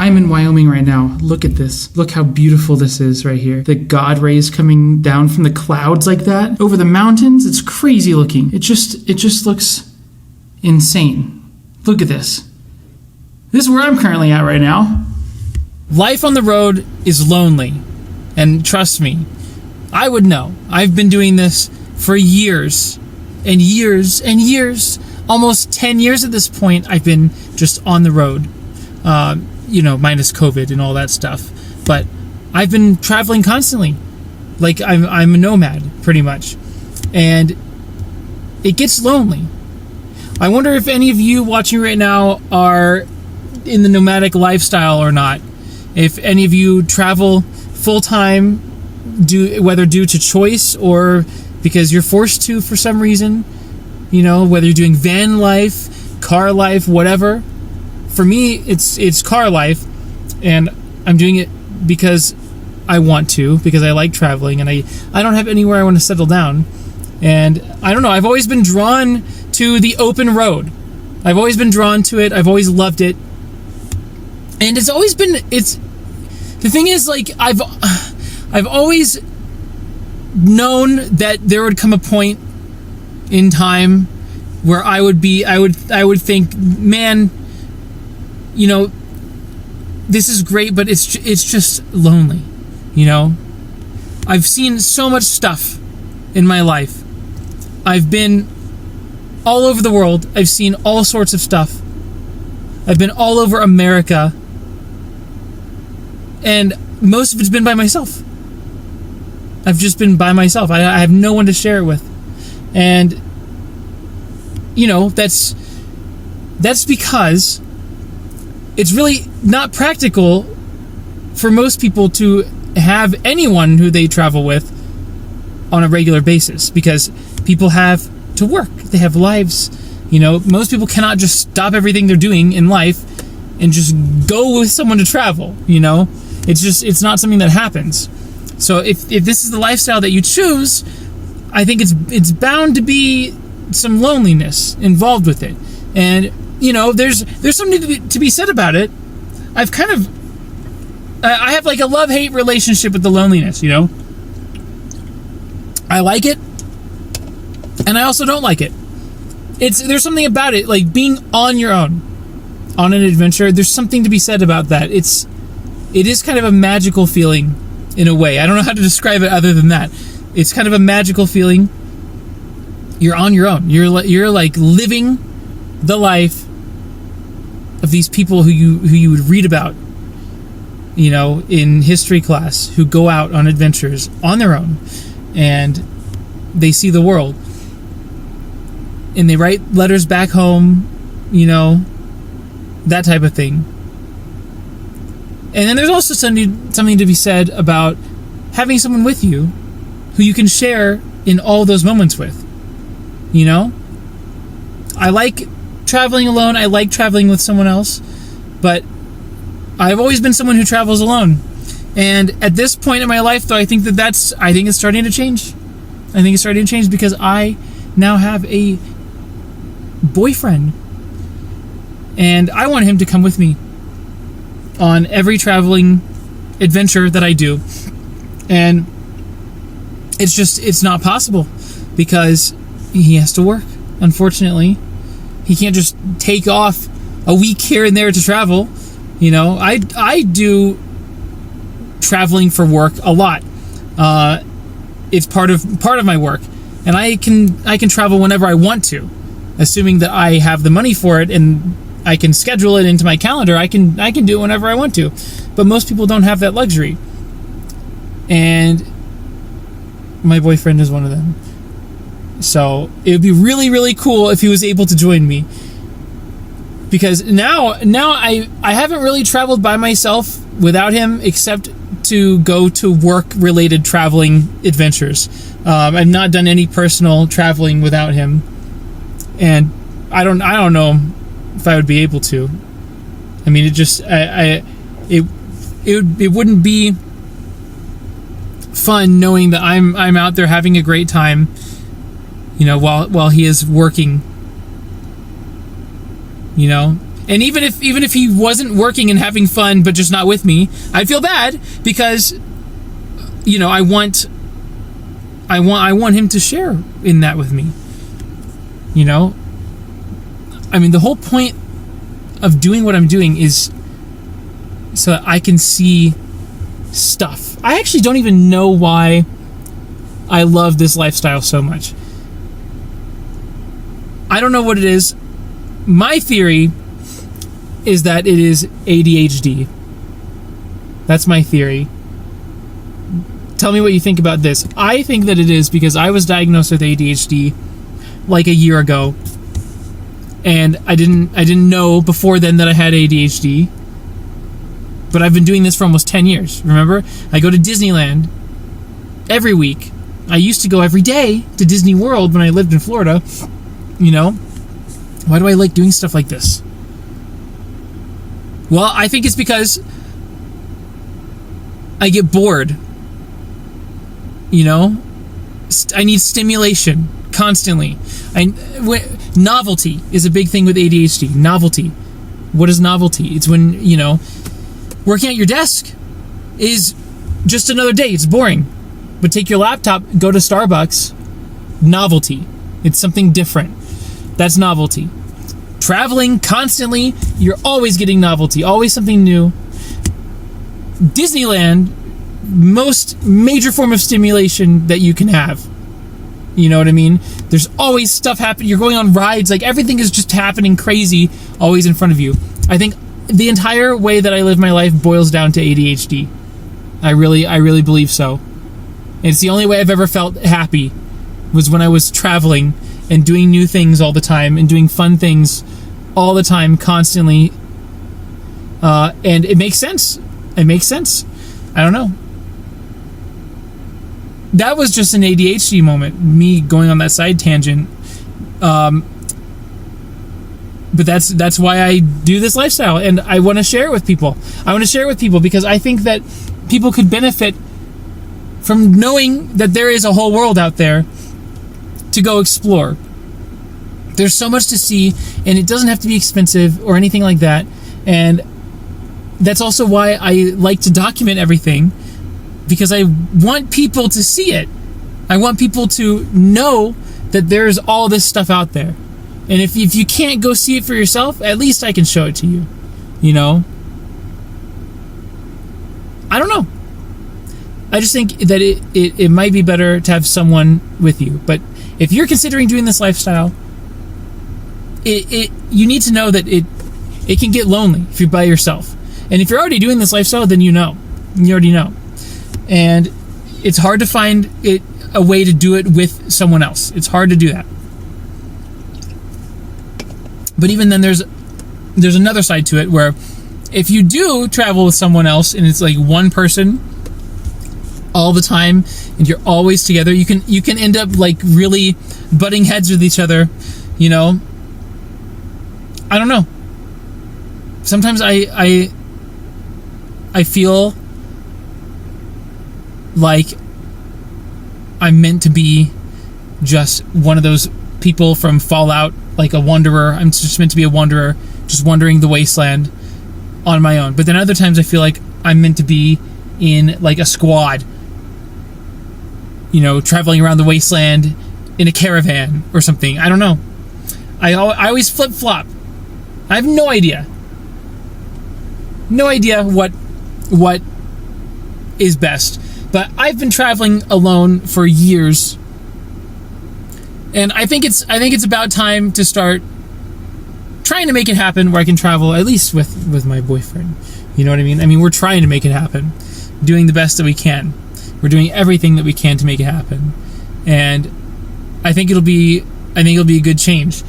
I'm in Wyoming right now. Look at this. Look how beautiful this is right here. The God rays coming down from the clouds like that over the mountains. It's crazy looking. It just looks insane. Look at this. This is where I'm currently at right now. Life on the road is lonely. And trust me, I would know. I've been doing this for years and years and years. Almost 10 years at this point, I've been just on the road. Minus COVID and all that stuff. But I've been traveling constantly. Like, I'm a nomad, pretty much. And it gets lonely. I wonder if any of you watching right now are in the nomadic lifestyle or not. If any of you travel full-time, whether due to choice or because you're forced to for some reason, whether you're doing van life, car life, whatever. For me, it's car life, and I'm doing it because I want to, because I like traveling, and I don't have anywhere I want to settle down. And I don't know, I've always been drawn to the open road. I've always been drawn to it. I've always loved it. And the thing is, like, I've always known that there would come a point in time where I would think, man, this is great, but it's just lonely, I've seen so much stuff in my life. I've been all over the world. I've seen all sorts of stuff. I've been all over America. And most of it's been by myself. I've just been by myself. I have no one to share it with. And, that's because it's really not practical for most people to have anyone who they travel with on a regular basis, because people have to work. They have lives. Most people cannot just stop everything they're doing in life and just go with someone to travel, It's not something that happens. So if this is the lifestyle that you choose, I think it's bound to be some loneliness involved with it. And, there's something to be said about it. I have like a love-hate relationship with the loneliness, I like it, and I also don't like it. There's something about it, like being on your own, on an adventure. There's something to be said about that. It is kind of a magical feeling in a way. I don't know how to describe it other than that. It's kind of a magical feeling. You're on your own. You're like living the life of these people who you would read about, in history class, who go out on adventures on their own, and they see the world, and they write letters back home, that type of thing. And then there's also something to be said about having someone with you who you can share in all those moments with. I like traveling alone. I like traveling with someone else. But I've always been someone who travels alone. And at this point in my life, though, I think it's starting to change. I think it's starting to change because I now have a boyfriend. And I want him to come with me on every traveling adventure that I do. And it's not possible because he has to work, unfortunately. He can't just take off a week here and there to travel. I do traveling for work a lot. It's part of my work, and I can travel whenever I want to, assuming that I have the money for it and I can schedule it into my calendar. I can do it whenever I want to. But most people don't have that luxury. And my boyfriend is one of them. So it would be really, really cool if he was able to join me. Because now I haven't really traveled by myself without him, except to go to work-related traveling adventures. I've not done any personal traveling without him. And I don't know if I would be able to. I mean, it wouldn't be fun knowing that I'm out there having a great time, while he is working. And even if he wasn't working and having fun, but just not with me, I'd feel bad because, you know, I want him to share in that with me. You know, I mean, the whole point of doing what I'm doing is so that I can see stuff. I actually don't even know why I love this lifestyle so much. I don't know what it is. My theory is that it is ADHD. That's my theory. Tell me what you think about this. I think that it is because I was diagnosed with ADHD like a year ago, and I didn't know before then that I had ADHD. But I've been doing this for almost 10 years. Remember? I go to Disneyland every week. I used to go every day to Disney World when I lived in Florida. You know? Why do I like doing stuff like this? Well, I think it's because I get bored. You know? I need stimulation constantly. Novelty is a big thing with ADHD. Novelty. What is novelty? It's when, you know, working at your desk is just another day. It's boring. But take your laptop, go to Starbucks. Novelty. It's something different. That's novelty. Traveling constantly, you're always getting novelty. Always something new. Disneyland, most major form of stimulation that you can have. You know what I mean? There's always stuff happening. You're going on rides. Like, everything is just happening crazy always in front of you. I think the entire way that I live my life boils down to ADHD. I really believe so. And it's the only way I've ever felt happy was when I was traveling and doing new things all the time and doing fun things all the time, constantly. And it makes sense. It makes sense. I don't know. That was just an ADHD moment, me going on that side tangent. But that's why I do this lifestyle, and I want to share it with people. I want to share it with people because I think that people could benefit from knowing that there is a whole world out there to go explore. There's so much to see, and it doesn't have to be expensive or anything like that. And that's also why I like to document everything, because I want people to see it. I want people to know that there's all this stuff out there. And if you can't go see it for yourself, at least I can show it to you. You know? I don't know. I just think that it might be better to have someone with you. But if you're considering doing this lifestyle, you need to know that it can get lonely if you're by yourself. And if you're already doing this lifestyle, then you know. You already know. And it's hard to find a way to do it with someone else. It's hard to do that. But even then, there's another side to it where if you do travel with someone else and it's like one person all the time and you're always together, you can end up like really butting heads with each other, you know. I don't know. Sometimes I feel like I'm meant to be just one of those people from Fallout, like a wanderer. I'm just meant to be a wanderer, just wandering the wasteland on my own. But then other times I feel like I'm meant to be in like a squad, you know, traveling around the wasteland in a caravan or something. I don't know. I always flip-flop. I have no idea. No idea what is best. But I've been traveling alone for years. And I think it's about time to start trying to make it happen where I can travel at least with my boyfriend. You know what I mean? I mean, we're trying to make it happen. Doing the best that we can. We're doing everything that we can to make it happen. And I think it'll be a good change.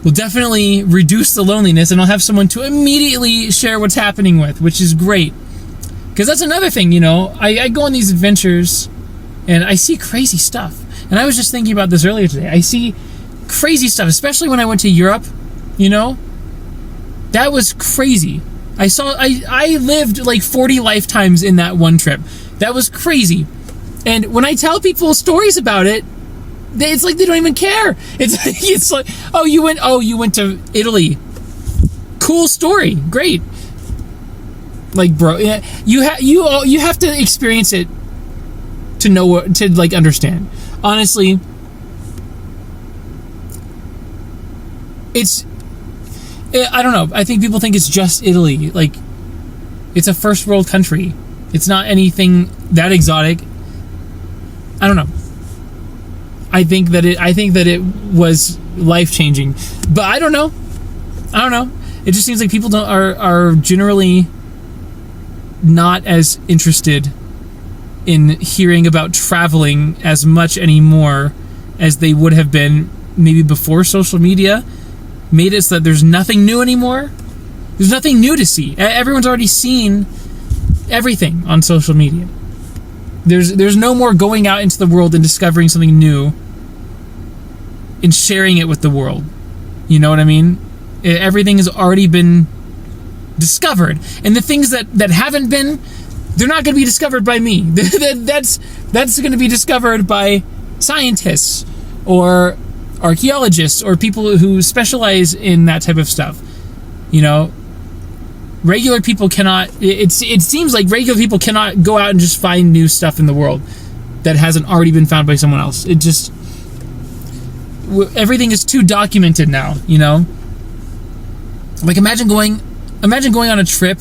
We'll definitely reduce the loneliness, and I'll have someone to immediately share what's happening with, which is great. Because that's another thing, you know. I go on these adventures, and I see crazy stuff. And I was just thinking about this earlier today. I see crazy stuff, especially when I went to Europe, you know. That was crazy. I lived like 40 lifetimes in that one trip. That was crazy. And when I tell people stories about it, it's like they don't even care. It's like, oh, you went to Italy. Cool story. Great. Like, bro, yeah, you have to experience it to know what, to like understand. Honestly, I don't know. I think people think it's just Italy. Like, it's a first world country. It's not anything that exotic. I don't know. I think that it was life changing, but I don't know. It just seems like people are generally not as interested in hearing about traveling as much anymore as they would have been maybe before social media made it so that there's nothing new anymore. There's nothing new to see. Everyone's already seen everything on social media. There's no more going out into the world and discovering something new and sharing it with the world. You know what I mean? Everything has already been discovered. And the things that haven't been, they're not going to be discovered by me. That's going to be discovered by scientists or archaeologists or people who specialize in that type of stuff. You know, regular people cannot, it seems like regular people cannot go out and just find new stuff in the world that hasn't already been found by someone else. It just, everything is too documented now, you know? Like, imagine going on a trip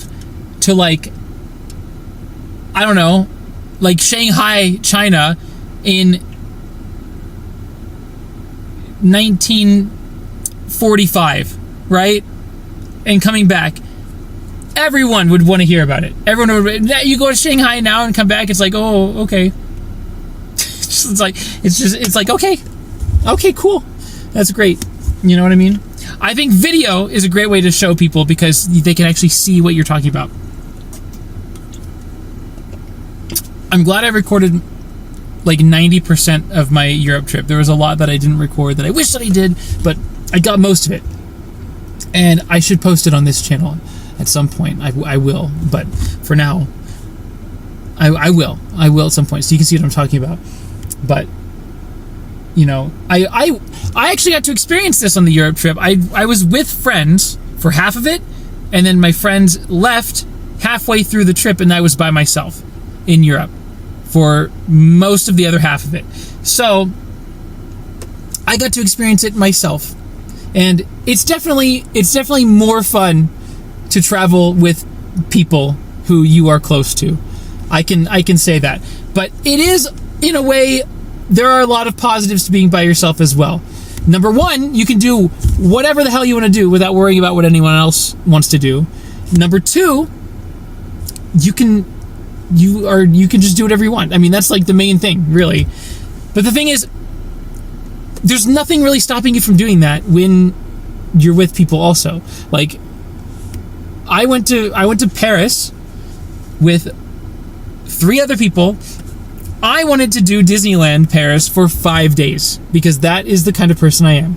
to, like, I don't know, like Shanghai, China in 1945, right? And coming back, everyone would want to hear about it. Everyone would. You go to Shanghai now and come back, it's like, oh, okay. It's like okay, cool, that's great. You know what I mean? I think video is a great way to show people because they can actually see what you're talking about. I'm glad I recorded like 90% of my Europe trip. There was a lot that I didn't record that I wish that I did, but I got most of it. And I should post it on this channel at some point. I will, but for now, I will at some point, so you can see what I'm talking about. But you know, I actually got to experience this on the Europe trip. I was with friends for half of it, and then my friends left halfway through the trip, and I was by myself in Europe for most of the other half of it. So I got to experience it myself, and it's definitely more fun to travel with people who you are close to. I can say that, but it is, in a way, there are a lot of positives to being by yourself as well. Number one, you can do whatever the hell you want to do without worrying about what anyone else wants to do. Number two, you can just do whatever you want. I mean, that's like the main thing, really. But the thing is, there's nothing really stopping you from doing that when you're with people also. Like, I went to Paris with 3 other people. I wanted to do Disneyland Paris for 5 days because that is the kind of person I am.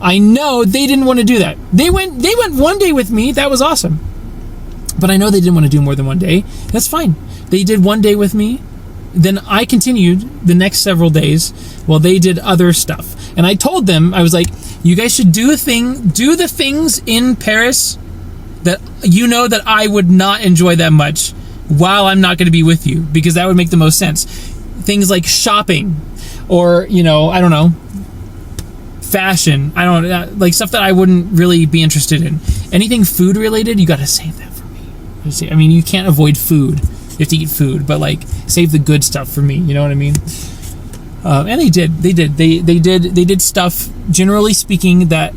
I know they didn't want to do that. They went 1 day with me. That was awesome. But I know they didn't want to do more than 1 day. That's fine. They did 1 day with me. Then I continued the next several days while they did other stuff. And I told them, I was like, you guys should do the things in Paris that you know that I would not enjoy that much while I'm not going to be with you, because that would make the most sense. Things like shopping, or, you know, I don't know, fashion. I don't like stuff that I wouldn't really be interested in. Anything food related, you got to save that for me. I mean, you can't avoid food. You have to eat food, but like, save the good stuff for me. You know what I mean? And they did stuff. Generally speaking, that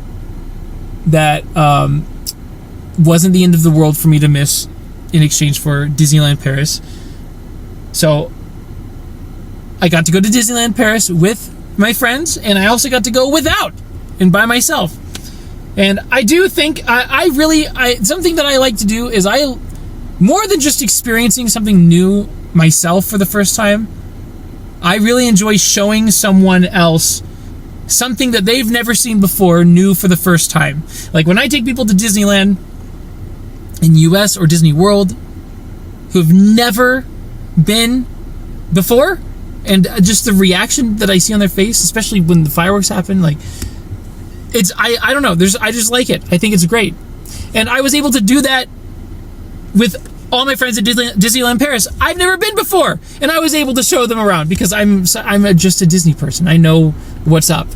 wasn't the end of the world for me to miss in exchange for Disneyland Paris. So I got to go to Disneyland Paris with my friends, and I also got to go without and by myself. And I do think something that I like to do is more than just experiencing something new myself for the first time, I really enjoy showing someone else something that they've never seen before, new for the first time. Like when I take people to Disneyland in US or Disney World who have never been before, and just the reaction that I see on their face, especially when the fireworks happen, like, it's I don't know, I just like it. I think it's great. And I was able to do that with all my friends at Disneyland Paris. I've never been before, and I was able to show them around because I'm just a Disney person. I know what's up,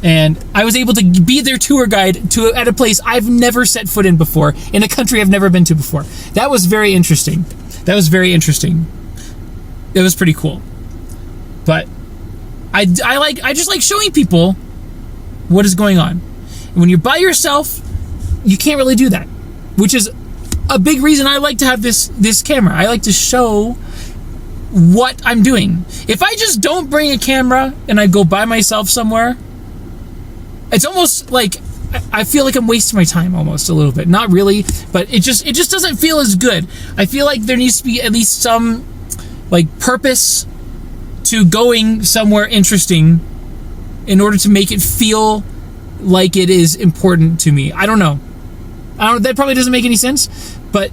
and I was able to be their tour guide at a place I've never set foot in before, in a country I've never been to before. That was very interesting. It was pretty cool. But I just like showing people what is going on. And when you're by yourself, you can't really do that, which is a big reason I like to have this camera. I like to show what I'm doing. If I just don't bring a camera and I go by myself somewhere, it's almost like I feel like I'm wasting my time almost a little bit. Not really, but it just doesn't feel as good. I feel like there needs to be at least some like purpose to going somewhere interesting in order to make it feel like it is important to me. I don't know. That probably doesn't make any sense, but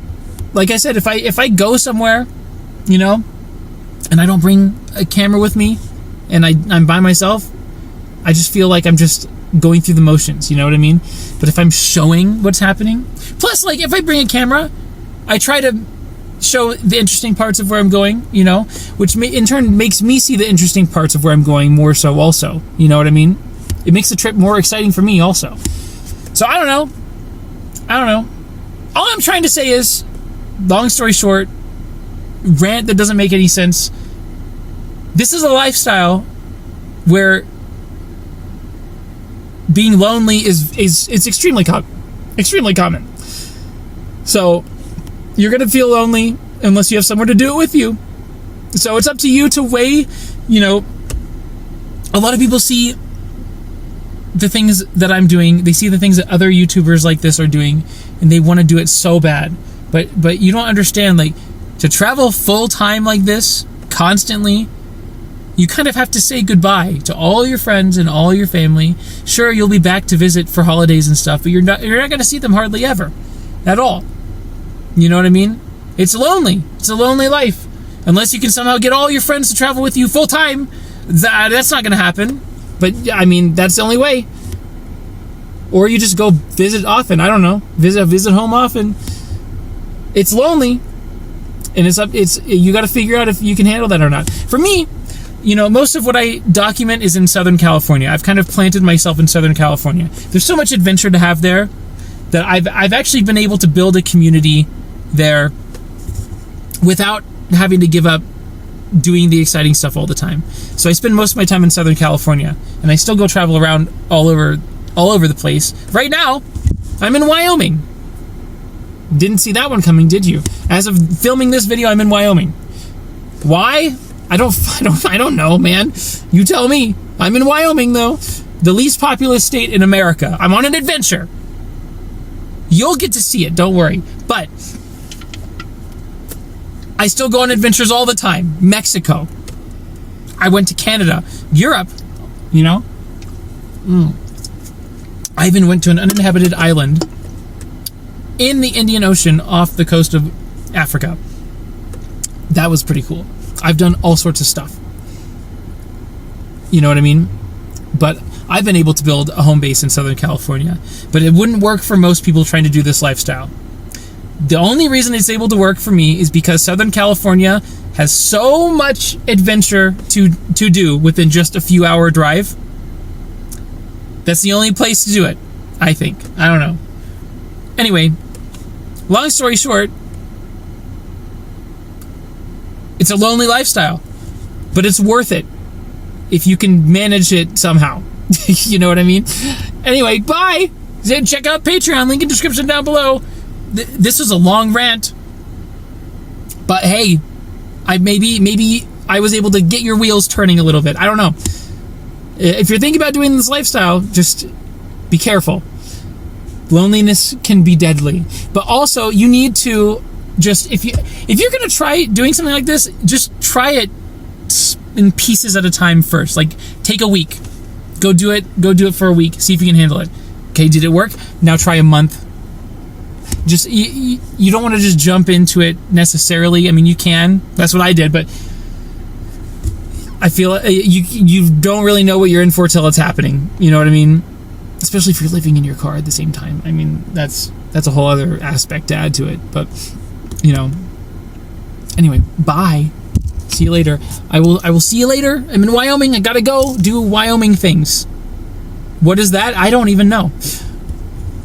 like I said, if I go somewhere, you know, and I don't bring a camera with me, and I'm by myself, I just feel like I'm just going through the motions, you know what I mean? But if I'm showing what's happening, plus like if I bring a camera, I try to show the interesting parts of where I'm going, you know, which in turn makes me see the interesting parts of where I'm going more so also, you know what I mean? It makes the trip more exciting for me also. So I don't know. All I'm trying to say is, long story short, rant that doesn't make any sense. This is a lifestyle where being lonely is extremely common. So you're gonna feel lonely unless you have somewhere to do it with you. So it's up to you to weigh, you know, a lot of people see the things that I'm doing, they see the things that other YouTubers like this are doing, and they want to do it so bad. But you don't understand, like, to travel full time like this, constantly, you kind of have to say goodbye to all your friends and all your family. Sure, you'll be back to visit for holidays and stuff, but you're not going to see them hardly ever. At all. You know what I mean? It's lonely. It's a lonely life. Unless you can somehow get all your friends to travel with you full time, that's not going to happen. But, I mean, that's the only way. Or you just go visit often. I don't know. Visit home often. It's lonely. And you got to figure out if you can handle that or not. For me, you know, most of what I document is in Southern California. I've kind of planted myself in Southern California. There's so much adventure to have there that I've actually been able to build a community there without having to give up doing the exciting stuff all the time. So I spend most of my time in Southern California, and I still go travel around all over the place. Right now, I'm in Wyoming. Didn't see that one coming, did you? As of filming this video, I'm in Wyoming. Why? I don't know, man. You tell me. I'm in Wyoming, though. The least populous state in America. I'm on an adventure. You'll get to see it, don't worry. But I still go on adventures all the time. Mexico. I went to Canada. Europe, you know. I even went to an uninhabited island in the Indian Ocean off the coast of Africa. That was pretty cool. I've done all sorts of stuff. You know what I mean? But I've been able to build a home base in Southern California. But it wouldn't work for most people trying to do this lifestyle. The only reason it's able to work for me is because Southern California has so much adventure to do within just a few hour drive. That's the only place to do it, I think. I don't know. Anyway, long story short, it's a lonely lifestyle, but it's worth it if you can manage it somehow. You know what I mean? Anyway, bye! Check out Patreon, link in description down below. This was a long rant, but hey, maybe I was able to get your wheels turning a little bit. I don't know. If you're thinking about doing this lifestyle, just be careful. Loneliness can be deadly, but also you need to just if you're gonna try doing something like this, just try it in pieces at a time first. Like, take a week, go do it for a week, see if you can handle it. Okay, did it work? Now try a month. Just you don't want to just jump into it necessarily. I mean, you can. That's what I did, but I feel you don't really know what you're in for till it's happening. You know what I mean? especially if you're living in your car at the same time. I mean, that's a whole other aspect to add to it. But, you know, anyway, bye. See you later. I will see you later. I'm in Wyoming. I gotta go do Wyoming things. What is that? I don't even know.